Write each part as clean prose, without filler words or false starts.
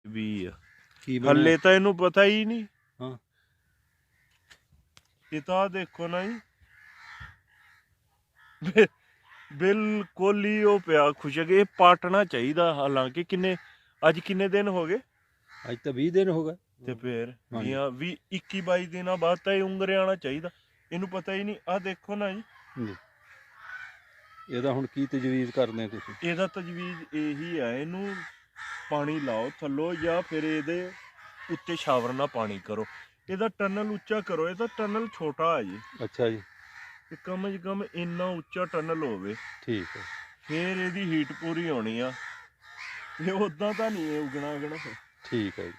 ਵੀ ਆ ਕੀ ਹੱਲੇ ਤਾਂ ਇਹਨੂੰ ਪਤਾ ਹੀ ਨਹੀਂ। ਹਾਂ ਇਹ ਤਾਂ ਦੇਖੋ ਨਾ ਜੀ ਬਿਲਕੁਲ ਹੀ ਉਹ ਪਿਆ ਖੁਸ਼ਕ। ਇਹ ਪਾਟਣਾ ਚਾਹੀਦਾ। ਹਾਲਾਂਕਿ ਅੱਜ ਕਿੰਨੇ ਦਿਨ ਹੋ ਗਏ? ਅੱਜ ਤਾਂ 20 ਦਿਨ ਹੋ ਗਏ ਤੇ ਫਿਰ ਹਾਂਜੀ। 21-22 ਦਿਨਾਂ ਬਾਅਦ ਤਾਂ ਇਹ ਉਂਗਰੇ ਆਉਣਾ ਚਾਹੀਦਾ। ਇਹਨੂੰ ਪਤਾ ਹੀ ਨਹੀਂ। ਆਹ ਦੇਖੋ ਨਾ ਜੀ ਇਹਦਾ ਹੁਣ ਕੀ ਤਜਵੀਜ਼ ਕਰਦੇ ਤੁਸੀਂ? ਇਹਦਾ ਤਜਵੀਜ਼ ਇਹੀ ਹੈ, ਇਹਨੂੰ ਪਾਣੀ ਲਾਓ ਥੱਲੋਂ ਜਾਂ ਫਿਰ ਇਹਦੇ ਉੱਤੇ ਸ਼ਾਵਰ ਨਾਲ ਪਾਣੀ ਕਰੋ। ਇਹਦਾ ਟਨਲ ਉੱਚਾ ਕਰੋ। ਇਹਦਾ ਟਨਲ ਛੋਟਾ ਹੈ ਜੀ। ਅੱਛਾ ਜੀ। ਤੇ ਕਮ ਸੇ ਕਮ ਇੰਨਾ ਉੱਚਾ ਟਨਲ ਹੋਵੇ, ਠੀਕ ਹੈ। ਫਿਰ ਇਹਦੀ ਹੀਟ ਪੂਰੀ ਹੋਣੀ ਆ। ਇਹ ਉਦਾਂ ਤਾਂ ਨਹੀਂ ਇਹ ਉਗਣਾ। ਠੀਕ ਹੈ ਜੀ।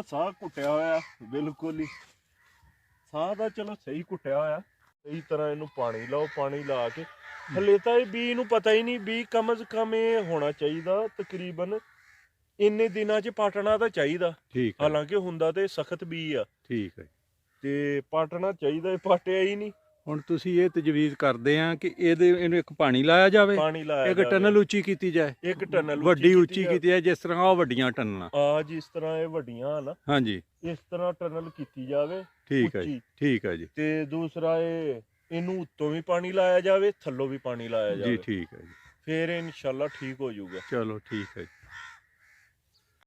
ਸਾਹ ਘੁੱਟਿਆ ਹੋਇਆ ਬਿਲਕੁਲ ਹੀ। ਸਾਹ ਦਾ ਚਲੋ ਸਹੀ ਘੁੱਟਿਆ ਹੋਇਆ। ਸਹੀ ਤਰ੍ਹਾਂ ਇਹਨੂੰ ਪਾਣੀ ਲਾਓ। ਪਾਣੀ ਲਾ ਕੇ ਹਲੇ ਤਾਂ ਇਹ ਬੀ ਨੂੰ ਪਤਾ ਹੀ ਨਹੀਂ। ਬੀ ਕਮ ਸੇ ਕਮ ਇਹ ਹੋਣਾ ਚਾਹੀਦਾ ਤਕਰੀਬਨ ਇੰਨੇ ਦਿਨਾਂ 'ਚ ਪਾਟਣਾ ਤਾਂ ਚਾਹੀਦਾ। ਠੀਕ ਹੈ। ਹਾਲਾਂਕਿ ਹੁੰਦਾ ਤੇ ਸਖਤ ਬੀ ਆ। ਠੀਕ ਹੈ। ਤੇ ਪਾਟਣਾ ਚਾਹੀਦਾ। ਇਹ ਪਾਟਿਆ ਹੀ ਨਹੀਂ। ਹੁਣ ਤੁਸੀਂ ਇਹ ਤਜਵੀਜ਼ ਕਰਦੇ ਆ ਕਿ ਇਹਨੂੰ ਇੱਕ ਪਾਣੀ ਲਾਇਆ ਜਾਵੇ, ਪਾਣੀ ਲਾਇਆ ਇੱਕ ਟਨਲ ਉੱਚੀ ਕੀਤੀ ਜਾਏ, ਇੱਕ ਟਨਲ ਵੱਡੀ ਉੱਚੀ ਕੀਤੀ ਜਾਏ, ਜਿਸ ਤਰ੍ਹਾਂ ਉਹ ਵੱਡੀਆਂ ਟਨਲਾਂ ਜਿਸ ਤਰ੍ਹਾਂ ਇਹ ਵੱਡੀਆਂ ਨਾ, ਹਾਂਜੀ ਇਸ ਤਰ੍ਹਾਂ ਟਨਲ ਕੀਤੀ ਜਾਵੇ। ਠੀਕ ਹੈ ਜੀ। ਠੀਕ ਹੈ ਜੀ। ਤੇ ਦੂਸਰਾ ਇਹਨੂੰ ਉੱਤੋਂ ਵੀ ਪਾਣੀ ਲਾਇਆ ਜਾਵੇ, ਥੱਲੋਂ ਵੀ ਪਾਣੀ ਲਾਇਆ ਜਾਵੇ ਜੀ। ਠੀਕ ਹੈ ਜੀ। ਫਿਰ ਇਨਸ਼ਾਅੱਲਾ ਠੀਕ ਹੋ ਜਾਊਗਾ। ਚਲੋ ਠੀਕ ਹੈ ਜੀ।